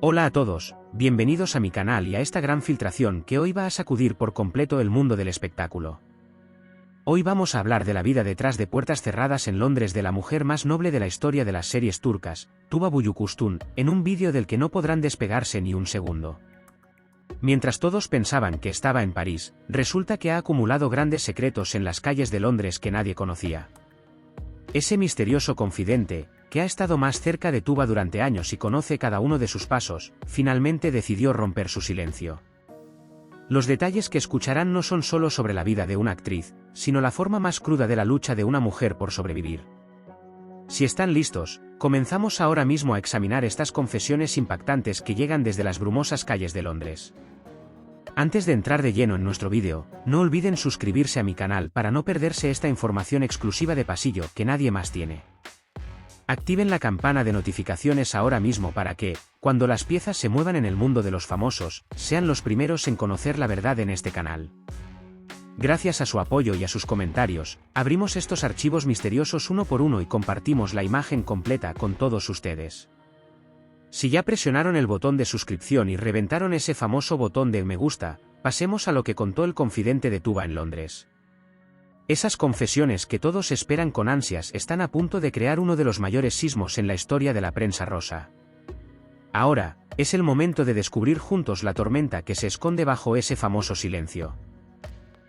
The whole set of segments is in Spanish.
Hola a todos, bienvenidos a mi canal y a esta gran filtración que hoy va a sacudir por completo el mundo del espectáculo. Hoy vamos a hablar de la vida detrás de puertas cerradas en Londres de la mujer más noble de la historia de las series turcas, Tuba Büyüküstün, en un vídeo del que no podrán despegarse ni un segundo. Mientras todos pensaban que estaba en París, resulta que ha acumulado grandes secretos en las calles de Londres que nadie conocía. Ese misterioso confidente, que ha estado más cerca de Tuba durante años y conoce cada uno de sus pasos, finalmente decidió romper su silencio. Los detalles que escucharán no son solo sobre la vida de una actriz, sino la forma más cruda de la lucha de una mujer por sobrevivir. Si están listos, comenzamos ahora mismo a examinar estas confesiones impactantes que llegan desde las brumosas calles de Londres. Antes de entrar de lleno en nuestro vídeo, no olviden suscribirse a mi canal para no perderse esta información exclusiva de pasillo que nadie más tiene. Activen la campana de notificaciones ahora mismo para que, cuando las piezas se muevan en el mundo de los famosos, sean los primeros en conocer la verdad en este canal. Gracias a su apoyo y a sus comentarios, abrimos estos archivos misteriosos uno por uno y compartimos la imagen completa con todos ustedes. Si ya presionaron el botón de suscripción y reventaron ese famoso botón de me gusta, pasemos a lo que contó el confidente de Tuba en Londres. Esas confesiones que todos esperan con ansias están a punto de crear uno de los mayores sismos en la historia de la prensa rosa. Ahora, es el momento de descubrir juntos la tormenta que se esconde bajo ese famoso silencio.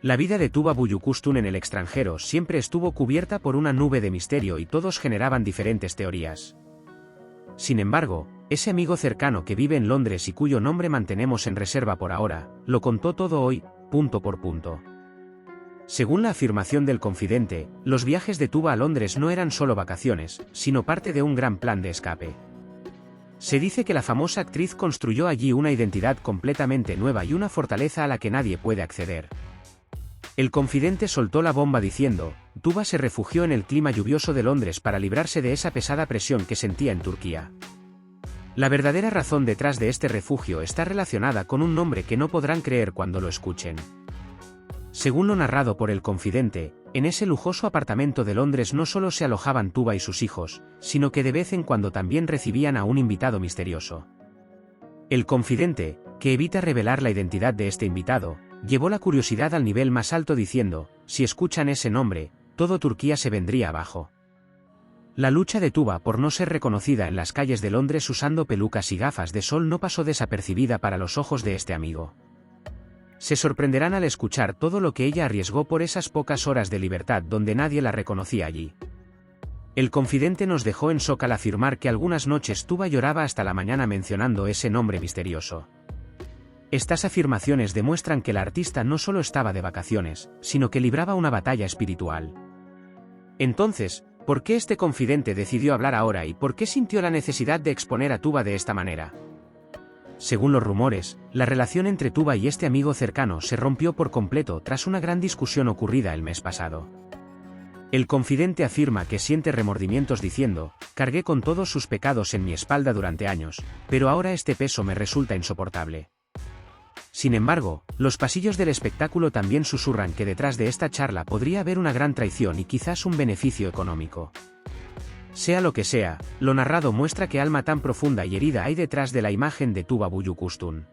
La vida de Tuba Büyüküstün en el extranjero siempre estuvo cubierta por una nube de misterio y todos generaban diferentes teorías. Sin embargo, ese amigo cercano que vive en Londres y cuyo nombre mantenemos en reserva por ahora, lo contó todo hoy, punto por punto. Según la afirmación del confidente, los viajes de Tuba a Londres no eran solo vacaciones, sino parte de un gran plan de escape. Se dice que la famosa actriz construyó allí una identidad completamente nueva y una fortaleza a la que nadie puede acceder. El confidente soltó la bomba diciendo, Tuba se refugió en el clima lluvioso de Londres para librarse de esa pesada presión que sentía en Turquía. La verdadera razón detrás de este refugio está relacionada con un nombre que no podrán creer cuando lo escuchen. Según lo narrado por el confidente, en ese lujoso apartamento de Londres no solo se alojaban Tuba y sus hijos, sino que de vez en cuando también recibían a un invitado misterioso. El confidente, que evita revelar la identidad de este invitado, llevó la curiosidad al nivel más alto diciendo, si escuchan ese nombre, todo Turquía se vendría abajo. La lucha de Tuba por no ser reconocida en las calles de Londres usando pelucas y gafas de sol no pasó desapercibida para los ojos de este amigo. Se sorprenderán al escuchar todo lo que ella arriesgó por esas pocas horas de libertad donde nadie la reconocía allí. El confidente nos dejó en shock al afirmar que algunas noches Tuba lloraba hasta la mañana mencionando ese nombre misterioso. Estas afirmaciones demuestran que la artista no solo estaba de vacaciones, sino que libraba una batalla espiritual. Entonces, ¿por qué este confidente decidió hablar ahora y por qué sintió la necesidad de exponer a Tuba de esta manera? Según los rumores, la relación entre Tuba y este amigo cercano se rompió por completo tras una gran discusión ocurrida el mes pasado. El confidente afirma que siente remordimientos diciendo, cargué con todos sus pecados en mi espalda durante años, pero ahora este peso me resulta insoportable. Sin embargo, los pasillos del espectáculo también susurran que detrás de esta charla podría haber una gran traición y quizás un beneficio económico. Sea lo que sea, lo narrado muestra qué alma tan profunda y herida hay detrás de la imagen de Tuba Büyüküstün.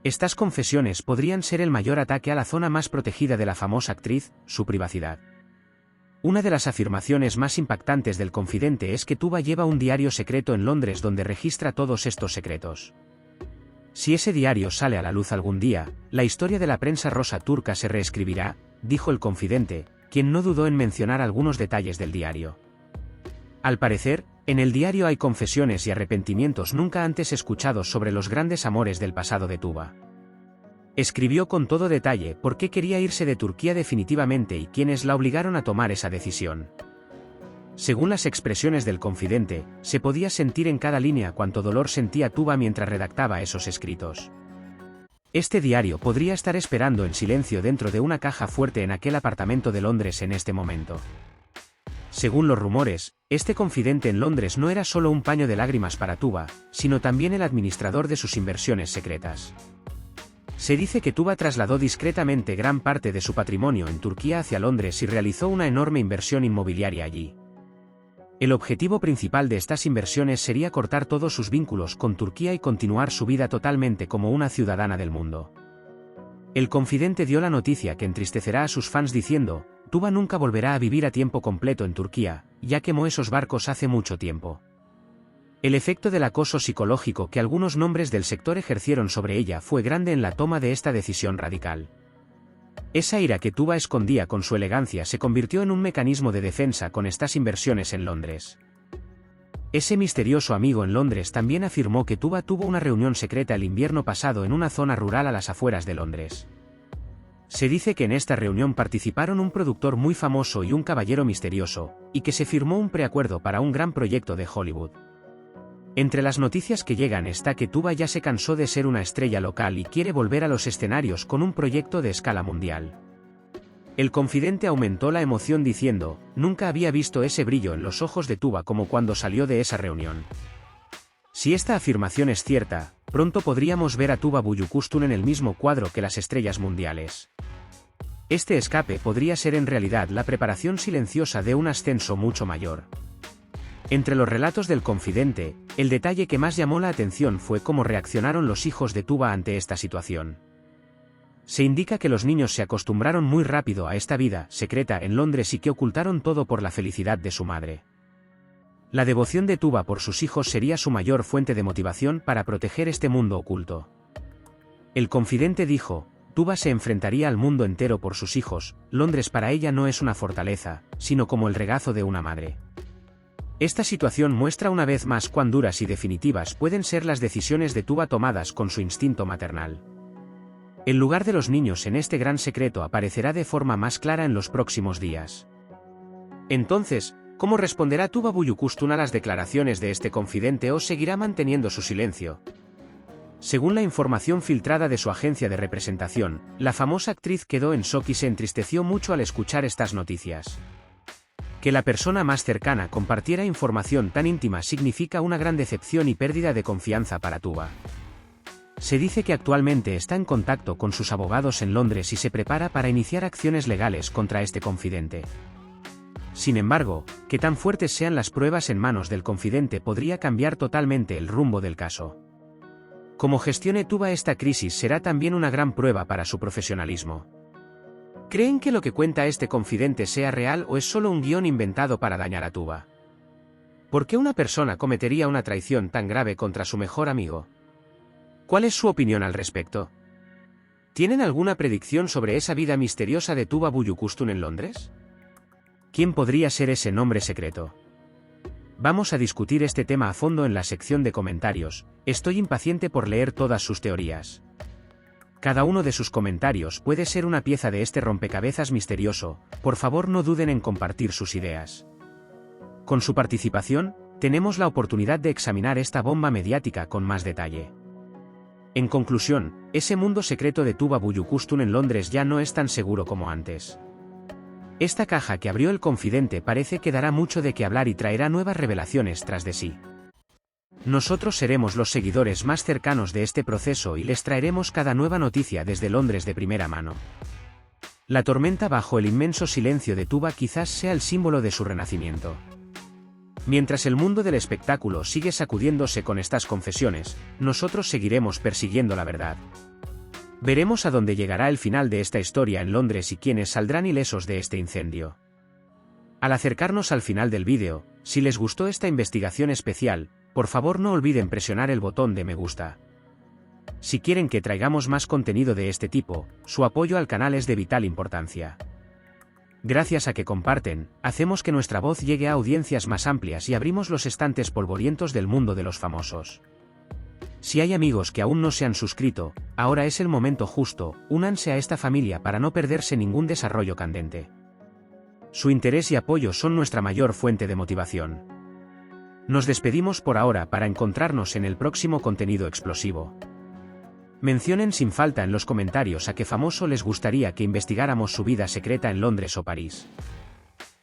Estas confesiones podrían ser el mayor ataque a la zona más protegida de la famosa actriz, su privacidad. Una de las afirmaciones más impactantes del confidente es que Tuba lleva un diario secreto en Londres donde registra todos estos secretos. Si ese diario sale a la luz algún día, la historia de la prensa rosa turca se reescribirá, dijo el confidente, quien no dudó en mencionar algunos detalles del diario. Al parecer, en el diario hay confesiones y arrepentimientos nunca antes escuchados sobre los grandes amores del pasado de Tuba. Escribió con todo detalle por qué quería irse de Turquía definitivamente y quiénes la obligaron a tomar esa decisión. Según las expresiones del confidente, se podía sentir en cada línea cuánto dolor sentía Tuba mientras redactaba esos escritos. Este diario podría estar esperando en silencio dentro de una caja fuerte en aquel apartamento de Londres en este momento. Según los rumores, este confidente en Londres no era solo un paño de lágrimas para Tuba, sino también el administrador de sus inversiones secretas. Se dice que Tuba trasladó discretamente gran parte de su patrimonio en Turquía hacia Londres y realizó una enorme inversión inmobiliaria allí. El objetivo principal de estas inversiones sería cortar todos sus vínculos con Turquía y continuar su vida totalmente como una ciudadana del mundo. El confidente dio la noticia que entristecerá a sus fans diciendo: Tuba nunca volverá a vivir a tiempo completo en Turquía, ya quemó esos barcos hace mucho tiempo. El efecto del acoso psicológico que algunos nombres del sector ejercieron sobre ella fue grande en la toma de esta decisión radical. Esa ira que Tuba escondía con su elegancia se convirtió en un mecanismo de defensa con estas inversiones en Londres. Ese misterioso amigo en Londres también afirmó que Tuba tuvo una reunión secreta el invierno pasado en una zona rural a las afueras de Londres. Se dice que en esta reunión participaron un productor muy famoso y un caballero misterioso, y que se firmó un preacuerdo para un gran proyecto de Hollywood. Entre las noticias que llegan está que Tuba ya se cansó de ser una estrella local y quiere volver a los escenarios con un proyecto de escala mundial. El confidente aumentó la emoción diciendo: nunca había visto ese brillo en los ojos de Tuba como cuando salió de esa reunión. Si esta afirmación es cierta, pronto podríamos ver a Tuba Büyüküstün en el mismo cuadro que las estrellas mundiales. Este escape podría ser en realidad la preparación silenciosa de un ascenso mucho mayor. Entre los relatos del confidente, el detalle que más llamó la atención fue cómo reaccionaron los hijos de Tuba ante esta situación. Se indica que los niños se acostumbraron muy rápido a esta vida secreta en Londres y que ocultaron todo por la felicidad de su madre. La devoción de Tuba por sus hijos sería su mayor fuente de motivación para proteger este mundo oculto. El confidente dijo: Tuba se enfrentaría al mundo entero por sus hijos. Londres para ella no es una fortaleza, sino como el regazo de una madre. Esta situación muestra una vez más cuán duras y definitivas pueden ser las decisiones de Tuba tomadas con su instinto maternal. El lugar de los niños en este gran secreto aparecerá de forma más clara en los próximos días. Entonces, ¿cómo responderá Tuba Büyüküstün a las declaraciones de este confidente o seguirá manteniendo su silencio? Según la información filtrada de su agencia de representación, la famosa actriz quedó en shock y se entristeció mucho al escuchar estas noticias. Que la persona más cercana compartiera información tan íntima significa una gran decepción y pérdida de confianza para Tuba. Se dice que actualmente está en contacto con sus abogados en Londres y se prepara para iniciar acciones legales contra este confidente. Sin embargo, que tan fuertes sean las pruebas en manos del confidente podría cambiar totalmente el rumbo del caso. Cómo gestione Tuba esta crisis será también una gran prueba para su profesionalismo. ¿Creen que lo que cuenta este confidente sea real o es solo un guión inventado para dañar a Tuba? ¿Por qué una persona cometería una traición tan grave contra su mejor amigo? ¿Cuál es su opinión al respecto? ¿Tienen alguna predicción sobre esa vida misteriosa de Tuba Büyüküstün en Londres? ¿Quién podría ser ese nombre secreto? Vamos a discutir este tema a fondo en la sección de comentarios. Estoy impaciente por leer todas sus teorías. Cada uno de sus comentarios puede ser una pieza de este rompecabezas misterioso. Por favor, no duden en compartir sus ideas. Con su participación, tenemos la oportunidad de examinar esta bomba mediática con más detalle. En conclusión, ese mundo secreto de Tuba Büyüküstün en Londres ya no es tan seguro como antes. Esta caja que abrió el confidente parece que dará mucho de qué hablar y traerá nuevas revelaciones tras de sí. Nosotros seremos los seguidores más cercanos de este proceso y les traeremos cada nueva noticia desde Londres de primera mano. La tormenta bajo el inmenso silencio de Tuba quizás sea el símbolo de su renacimiento. Mientras el mundo del espectáculo sigue sacudiéndose con estas confesiones, nosotros seguiremos persiguiendo la verdad. Veremos a dónde llegará el final de esta historia en Londres y quiénes saldrán ilesos de este incendio. Al acercarnos al final del vídeo, si les gustó esta investigación especial, por favor no olviden presionar el botón de me gusta. Si quieren que traigamos más contenido de este tipo, su apoyo al canal es de vital importancia. Gracias a que comparten, hacemos que nuestra voz llegue a audiencias más amplias y abrimos los estantes polvorientos del mundo de los famosos. Si hay amigos que aún no se han suscrito, ahora es el momento justo, únanse a esta familia para no perderse ningún desarrollo candente. Su interés y apoyo son nuestra mayor fuente de motivación. Nos despedimos por ahora para encontrarnos en el próximo contenido explosivo. Mencionen sin falta en los comentarios a qué famoso les gustaría que investigáramos su vida secreta en Londres o París.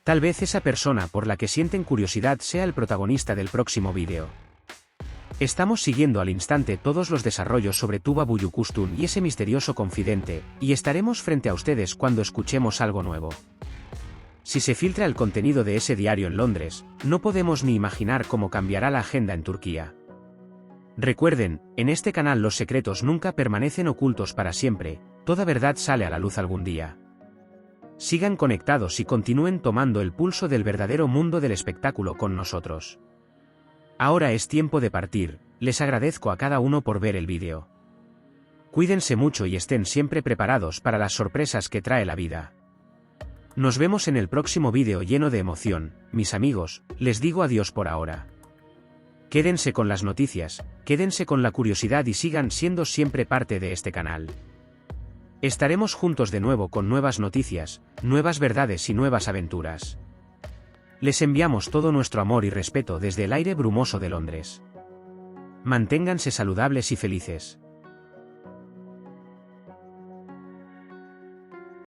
Tal vez esa persona por la que sienten curiosidad sea el protagonista del próximo vídeo. Estamos siguiendo al instante todos los desarrollos sobre Tuba Büyüküstün y ese misterioso confidente, y estaremos frente a ustedes cuando escuchemos algo nuevo. Si se filtra el contenido de ese diario en Londres, no podemos ni imaginar cómo cambiará la agenda en Turquía. Recuerden, en este canal los secretos nunca permanecen ocultos para siempre, toda verdad sale a la luz algún día. Sigan conectados y continúen tomando el pulso del verdadero mundo del espectáculo con nosotros. Ahora es tiempo de partir, les agradezco a cada uno por ver el vídeo. Cuídense mucho y estén siempre preparados para las sorpresas que trae la vida. Nos vemos en el próximo vídeo lleno de emoción, mis amigos, les digo adiós por ahora. Quédense con las noticias, quédense con la curiosidad y sigan siendo siempre parte de este canal. Estaremos juntos de nuevo con nuevas noticias, nuevas verdades y nuevas aventuras. Les enviamos todo nuestro amor y respeto desde el aire brumoso de Londres. Manténganse saludables y felices.